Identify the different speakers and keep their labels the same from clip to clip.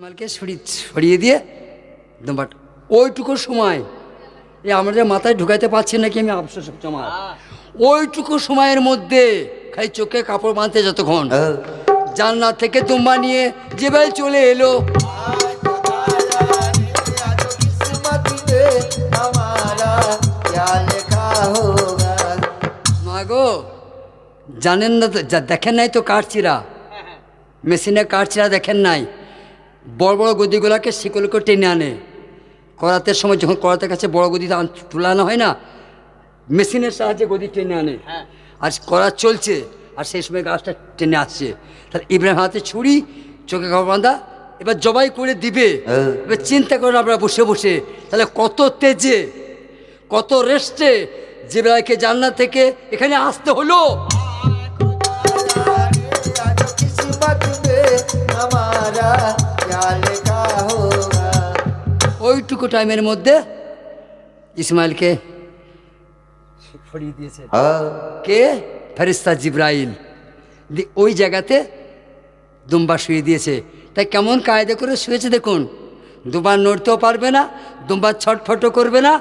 Speaker 1: মালকে সরিয়ে দিয়ে বাট ওইটুকু সময় এই আমাদের মাথায় ঢুকাইতে পারছি নাকি আমি আফসোস হচ্ছে আমার। ওইটুকু সময়ের মধ্যে খালি চোখে কাপড় বাঁধতে যতক্ষণ জান্নাত থেকে দুম্বা নিয়ে জিবরাইল চলে এলো। মাগো জানেন না তো, দেখেন নাই তো কাঠচিরা, মেশিনে কাঠচিরা দেখেন নাই, বড় বড় গদিগুলোকে শিকল করে টেনে আনে। করাতের সময় যখন করাতের কাছে বড় গদি তুলানো হয় না, মেশিনের সাহায্যে গদি টেনে আনে। আর করা চলছে আর সেই সময় গাছটা টেনে আসছে। তাহলে ইব্রাহিম হাতে ছুরি, চোখে কাপড় বাঁধা, এবার জবাই করে দিবে। এবার চিন্তা করেন আপনারা বসে বসে, তাহলে কত তেজে কত রেস্টে জিবরাইলকে জান্নাত থেকে এখানে আসতে হলো। ওইটুকু টাইমের মধ্যে ইসমাইলকে সরিয়ে দিয়েছে কে? ফেরেশতা জিবরাইল। ওই জায়গাতে দুম্বা শুয়ে দিয়েছে। তাই কেমন কায়দা করে শুয়েছে দেখুন। দুম্বা নড়তেও পারবে না, দুম্বা ছটফটও করবে না,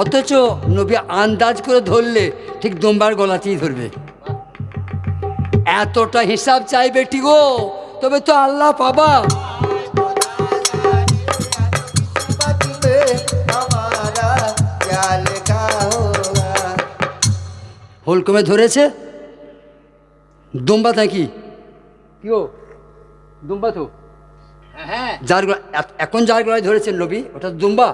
Speaker 1: অথচ নবী আন্দাজ করে ধরলে ঠিক দুম্বার গলাতেই ধরবে। এতটা হিসাব চাই বেটি গো, তবে তো আল্লাহ পাবা। হুলকমে ধরেছে দুম্বা নাকি কি ও দুম্বা তো যার এখন যার গলায় ধরেছেন নবী ওটা দুম্বা।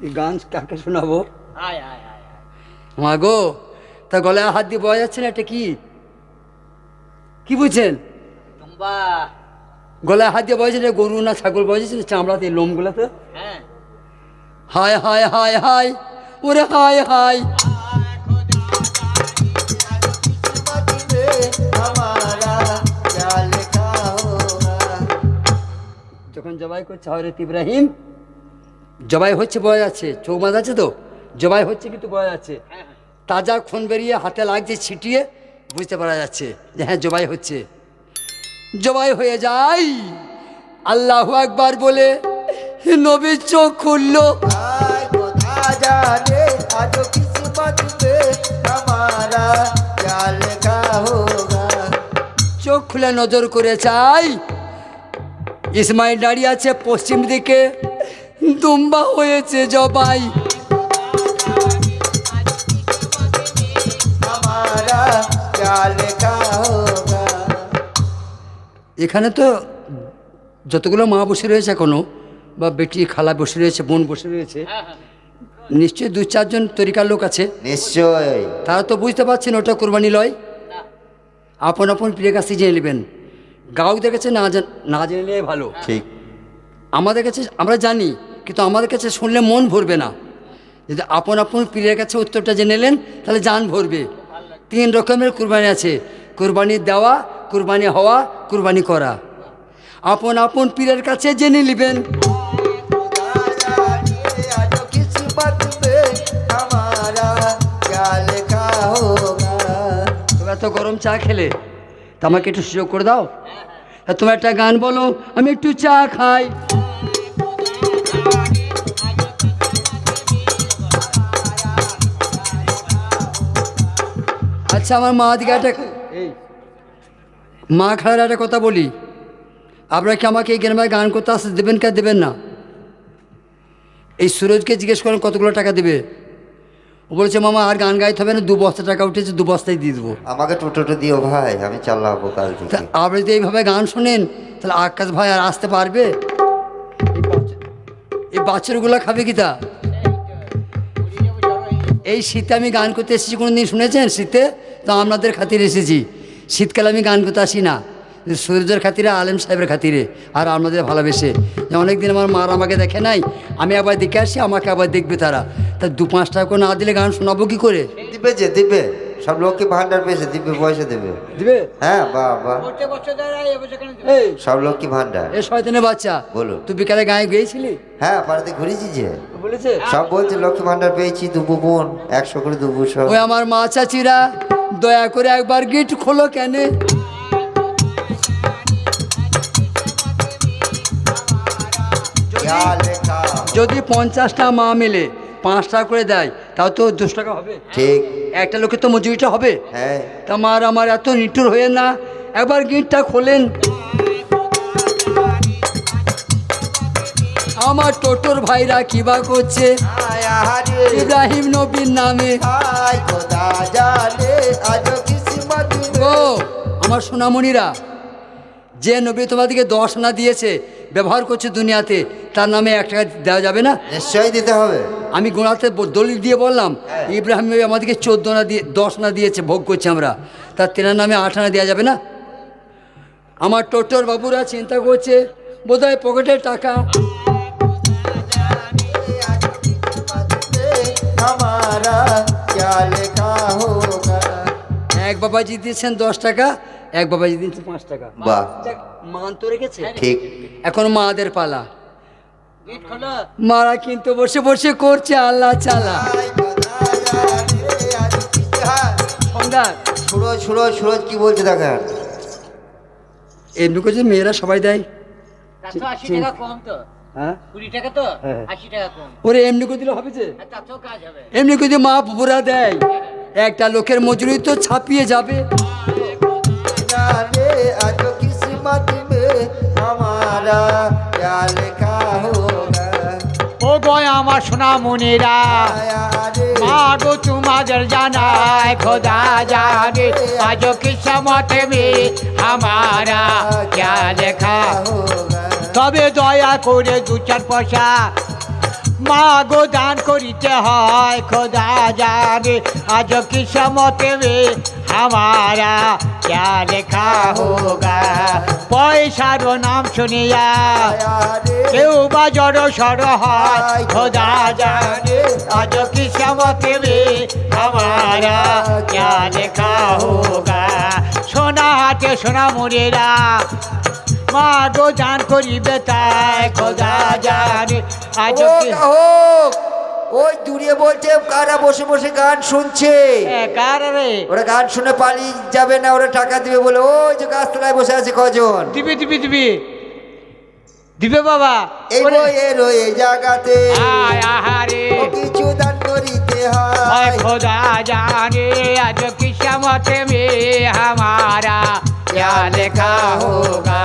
Speaker 1: এই গান কাকে শোনাবো মা গো? তা গলায় হাত দিয়ে বয়া যাচ্ছে না, এটা কি কি বুঝছেন? গলায় হাত দিয়ে বয়েছে, গরু না ছাগল বয়েছে চামড়াতে লোমগুলাতে। হায় হায় হায় হায় ওরে হায় হায়। যখন জবাই করছে হযরত ইব্রাহিম, জবাই হচ্ছে বয়া যাচ্ছে, চোখ বাঁধা আছে তো, জবাই হচ্ছে কিন্তু বয়া যাচ্ছে। তাজা খুন বেরিয়ে হাতে লাগছে, ছিটিয়ে বুঝতে পারা যাচ্ছে যে হ্যাঁ জবাই হচ্ছে। জবাই হয়ে যায়, আল্লাহু আকবার বলে নবীর চোখ খুললো। চোখ খুলে নজর করে চাই, ইসমাইল দাঁড়িয়ে আছে পশ্চিম দিকে, দুম্বা হয়েছে জবাই। এখানে তো যতগুলো মা বসে রয়েছে এখনো, বা বেটি খালা বসে রয়েছে, বোন বসে রয়েছে, নিশ্চয়ই 2-4 জন তরিকার লোক আছে নিশ্চয়। তারা তো বুঝতে পারছেন ওটা কোরবানি লয়। আপন আপন প্রিয় কাছে জেনে নেবেন। গাউদের কাছে না জেনে নিলে ভালো। ঠিক, আমাদের কাছে আমরা জানি, কিন্তু আমাদের কাছে শুনলে মন ভরবে না। যদি আপন আপন পীরের কাছে উত্তরটা জেনে নেন তাহলে জান ভরবে। 3 রকমের কুরবানি আছে: কুরবানি দেওয়া, কুরবানি হওয়া, কুরবানি করা। আপন আপন পীরের কাছে জেনে নেবেন। তুমি এত গরম চা খেলে, তা আমাকে একটু সুযোগ করে দাও। তুমি একটা গান বলো, আমি একটু চা খাই। আচ্ছা, আমার মা দিকে একটা মা খালার একটা কথা বলি, আপনারা কি আমাকে এই গ্রামে গান করতে আসতে দেবেন কে দেবেন না? এই সুরজকে জিজ্ঞেস করেন কতগুলো টাকা দেবে। ও বলেছে মামা আর গান গাইতে হবে না, 2 বস্তা টাকা উঠেছে, 2 বস্তাই দিয়ে দেবো।
Speaker 2: আমাকে টোটোটা দিও ভাই, আমি চালাবো কাল থেকে।
Speaker 1: আপনি যদি এইভাবে গান শোনেন তাহলে আকাশ ভাই আর আসতে পারবে? এই বাচ্চাগুলো খাবে কি তা? এই শীতে আমি গান করতে এসেছি, কোনো দিন শুনেছেন শীতে? তো আপনাদের খাতিরে এসেছি। শীতকালে আমি গান করতে আসি না, সূর্যের খাতিরে, আলেম সাহেবের খাতিরে, আর আপনাদের ভালোবেসে। অনেকদিন আমার মার আমাকে দেখে নাই, আমি আবার দেখে আসি, আমাকে আবার দেখবে তারা। তা 2-5 টাকা করে না দিলে গান শোনাবো কি করে?
Speaker 2: দিবে যে দিবে, সব লক্ষ্মী ভান্ডার পেয়েছে, দিবে, পয়সা দেবে।
Speaker 1: দিবে?
Speaker 2: হ্যাঁ বাবা, সব লক্ষ্মী ভান্ডার।
Speaker 1: এ শয়তানের বাচ্চা,
Speaker 2: বলো।
Speaker 1: তুই বিকালে গায়ে গিয়েছিলি?
Speaker 2: হ্যাঁ, পাড়াতে ঘুরেছি যে,
Speaker 1: বলেছে
Speaker 2: সব বলছে লক্ষ্মী ভান্ডার পেয়েছি, দুবু বোন 100 করে দুবু সব।
Speaker 1: ওই আমার মা চাচিরা দয়া করে একবার গেট খোলো কেন?
Speaker 2: क्या लेखा
Speaker 1: যদি 50টা মা মিলে 5 টাকা করে দেয় তাও তো 10 টাকা হবে।
Speaker 2: ठीक
Speaker 1: একটা লোকের তো মজুরিটা হবে।
Speaker 2: है
Speaker 1: তা মার আমার এত নিটুর হয়ে না, একবার গিটটা খোলেন। আমার টোটোর ভাইরা কিবা করছে
Speaker 2: आया रे
Speaker 1: ইব্রাহিম নবীর নামে।
Speaker 2: हाय खुदा जाने आज किस्मत
Speaker 1: ও আমার সোনামণিরা, যে নবী তোমাদেরকে 10 আনা দিয়েছে, ব্যবহার করছে দুনিয়াতে, তার নামে 1 টাকা দেওয়া যাবে না?
Speaker 2: নিশ্চয়ই দিতে হবে
Speaker 1: আমি গোনাতে দলিল দিয়ে বললাম ইব্রাহিম নবী আমাদেরকে 14 আনা দিয়ে 10 আনা দিয়েছে, ভোগ করছি আমরা, তার তেনার নামে 8 আনা দেওয়া যাবে না? আমার টোটোর বাবুরা চিন্তা করছে বোধহয় পকেটের টাকা।
Speaker 2: हमारा क्या लेखा होगा
Speaker 1: এক বাবাজি দিয়েছেন 10 টাকা, এক বাবাজি দিয়েছেন 5 টাকা।
Speaker 2: वाह
Speaker 1: যাক, মান তো রেখেছে।
Speaker 2: ठीक
Speaker 1: এখন মাদের পালা। মারা কিন্তু বসে বসে করছে আল্লাহ চালা।
Speaker 2: हाय खुदा जाने आज किस्मत
Speaker 1: সন্ধ্যা
Speaker 2: সুরজ সুরজ সুরজ কি বলছে দেখা
Speaker 1: এমনি করছে মেয়েরা সবাই দেয়।
Speaker 3: 80 টাকা কম তো,
Speaker 1: হ্যাঁ
Speaker 3: 20 টাকা তো,
Speaker 1: হ্যাঁ।
Speaker 3: 80 টাকা কম,
Speaker 1: ওরে এমনি করে দিলে হবে যে?
Speaker 3: আর তাতেও কাজ হবে।
Speaker 1: এমনি করে যদি মা পুরা দেয়, একটা লোকের মজুরি তো ছাপিয়ে যাবে।
Speaker 2: जाने आज किस्मत में हमारा क्या लिखा होगा
Speaker 3: ও গয় আমার সোনা মনিরা,
Speaker 2: आया रे
Speaker 3: মা গো তোমাদের জানায় খোদা জানে আজ কিসমত মে হামারা ক্যা লেখা।
Speaker 2: होगा
Speaker 3: তবে দয়া করে 2-4 পয়সা মা গো দান করিতে হয়, খোদা জানে আজ কিসমত মে হামারা ক্যা লেখা হোগা। পয়সার নাম শুনিয়া
Speaker 2: आया रे
Speaker 3: কেউ বা জড় সড় হয়, খোদা জানে আজ কিসমত মে হামারা ক্যা লেখা হোগা। সোনা হাতে সোনা মোরেরা, মা গো দান করিবে তাই, খোদা জানে আজ কি
Speaker 2: হোক ওই দূরে বলছে কারা বসে বসে গান শুনছে
Speaker 3: কার রে
Speaker 2: ওরা গান শুনে পালিয়ে যাবে না, ওরা টাকা দিবে বলে ওই যে গাছতলায় বসে আছে কজন
Speaker 3: দিবি দিবি দিবি দিবে বাবা।
Speaker 2: এই
Speaker 3: ওরে,
Speaker 2: বইয়ে রয়ে জাগাতে
Speaker 3: আয় আহারে
Speaker 2: ও কিছু দান করিতে
Speaker 3: হয়,
Speaker 2: হয়
Speaker 3: খোদা জানে আজ কিসমত মে হামারা ক্যা লেখা হোগা।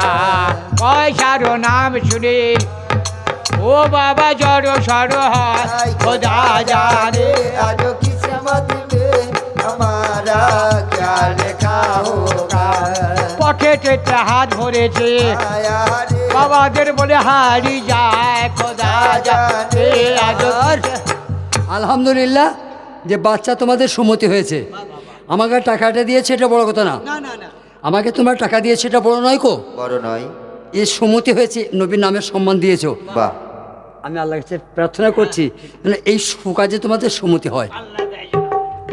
Speaker 3: পয়সার নাম শুনে ও বাবা জড় সড় হয়, খোদা জানে
Speaker 2: आज किस्मत में हमारा क्या लिखा होगा
Speaker 3: পকেটে হাত ভরেছে,
Speaker 2: आया रे
Speaker 3: বাবাদের বলে হারি যায়, খোদা জানে আজ
Speaker 1: আলহামদুলিল্লাহ যে বাচ্চা তোমাদের সুমতি হয়েছে। আমাকে টাকাটা দিয়েছে এটা বড় কথা না,
Speaker 3: না না না
Speaker 1: আমাকে তোমার টাকা দিয়েছে এটা বড় নয় কো।
Speaker 2: বড় নয়
Speaker 1: এই সুমতি হয়েছে, নবীর নামের সম্মান দিয়েছো।
Speaker 2: বাহ
Speaker 1: আমি আল্লাহর কাছে প্রার্থনা করছি যেন এই সুকাজে তোমাদের সুমতি হয়।
Speaker 3: আল্লাহ দেয়।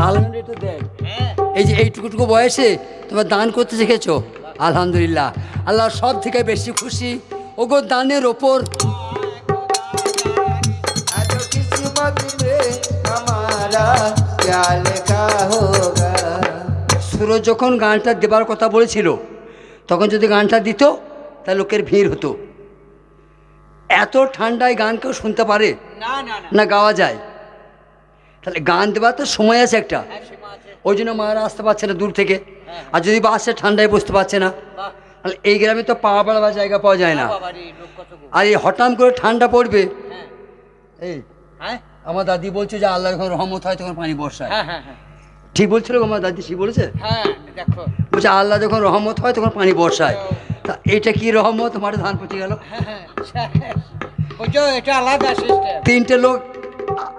Speaker 1: আল্লাহ একটু দেয়।
Speaker 3: হ্যাঁ
Speaker 1: এই যে এইটুকুটুকু বয়সে তোমার দান করতে শিখেছো, আলহামদুলিল্লাহ। আল্লাহ সব থেকে বেশি খুশি ওগো দানের ওপর।
Speaker 2: आज किस्मत में हमारा क्या लिखा होगा
Speaker 1: সুরজ যখন গানটা দেবার কথা বলেছিল, তখন যদি গানটা দিত তাহলে লোকের ভিড় হতো। এত ঠান্ডায় গান কেউ শুনতে পারে
Speaker 3: না না না
Speaker 1: না, গাওয়া যায়? তাহলে গান দেবার তো সময় আছে একটা, ওই জন্য মারা আসতে পারছে না দূর থেকে। আর যদি বা আসছে ঠান্ডায় বসতে পারছে না,
Speaker 3: বাহ
Speaker 1: তাহলে এই গ্রামে তো পা বাড়াবার জায়গা পাওয়া যায় না।
Speaker 3: বাবা রে লোক কত গো।
Speaker 1: আর এই হঠাৎ করে ঠান্ডা পড়বে।
Speaker 3: হ্যাঁ
Speaker 1: এই
Speaker 3: হ্যাঁ
Speaker 1: আমার দাদি বলছে যে আল্লাহ যখন রহমত হয় তখন পানি বর্ষায়।
Speaker 3: হ্যাঁ হ্যাঁ হ্যাঁ
Speaker 1: ঠিক বলছিল গো আমার দাদি, ঠিক বলেছে?
Speaker 3: হ্যাঁ দেখো
Speaker 1: বলছে আল্লাহ যখন রহমত হয় তখন পানি বর্ষায়। তা এইটা কি রহমত? মাঠে ধান পচে গেল।
Speaker 3: হ্যাঁ হ্যাঁ বুঝো এটা আলাদা সিস্টেম।
Speaker 1: 3টে লোক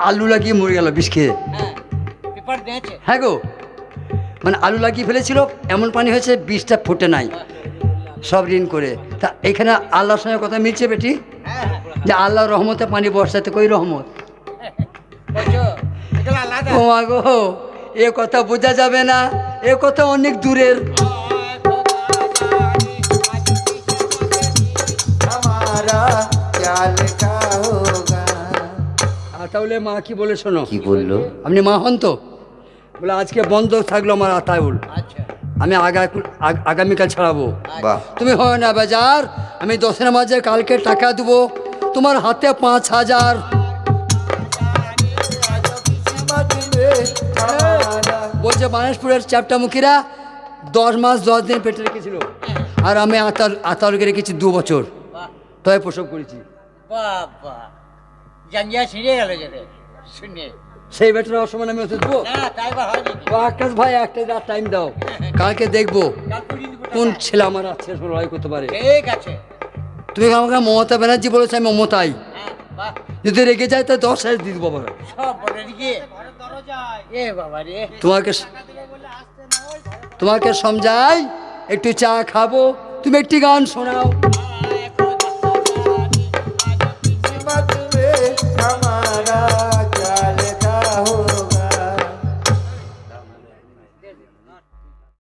Speaker 1: আলু লাগিয়ে মরে গেল বিষ খেয়ে।
Speaker 3: হ্যাঁ পেপার দিয়েছে।
Speaker 1: হ্যাঁ গো, মানে আলু লাগিয়ে ফেলেছিল, এমন পানি হয়েছে বীজটা ফুটে নাই, সব ঋণ করে। তা এখানে আল্লাহর সঙ্গে কথা মিলছে বেটি,
Speaker 3: হ্যাঁ হ্যাঁ
Speaker 1: যে আল্লাহর রহমতে পানি বর্ষাতে কই রহমত।
Speaker 3: বুঝো এটা আলাদা।
Speaker 1: ও মা গো, এ কথা বোঝা যাবে না, এ কথা অনেক দূরের।
Speaker 2: हमारा क्या लिखा होगा
Speaker 1: আর তাহলে মা কি বলে শোনো,
Speaker 2: কি বললো
Speaker 1: আপনি মা হন তো? বলে আজকে বন্ধ থাকলো আমার আতাউল,
Speaker 3: আচ্ছা
Speaker 1: আমি আগামীকাল ছাড়াবো।
Speaker 2: বাহ
Speaker 1: তুমি হয় না বাজার, আমি 10 মাঝে কালকে টাকা দেবো, তোমার হাতে 5,000। বলছে বানেশপুরের চ্যাপ্টামুখীরা 10 মাস 10 দিন পেটে রেখেছিল, আর আমি আতালকে রেখেছি 2 বছর, তবে প্রসব করেছি।
Speaker 3: বাবা জাঙ্গিয়া ছিঁড়ে গেল যেতে শুনে।
Speaker 1: সেই বেটার অসমান আমি ওষুধ দেবো?
Speaker 3: না তাই বা হয় নাকি?
Speaker 1: ও আকাশ ভাই একটা রাত টাইম দাও, কালকে দেখবো কোন ছেলে আমার আছে লড়াই করতে পারে।
Speaker 3: ঠিক আছে।
Speaker 1: তুমি আমাকে মমতা ব্যানার্জি বলেছো, আমি মমতাই।
Speaker 3: হ্যাঁ, বাহ,
Speaker 1: যদি রেগে যায় তো 10,000 দিয়ে দেবো। বাবা
Speaker 3: সব বলে দিকে এ বাবা রে।
Speaker 1: তোমাকে সমঝাই, একটু চা খাবো, তুমি একটি গান শোনাও।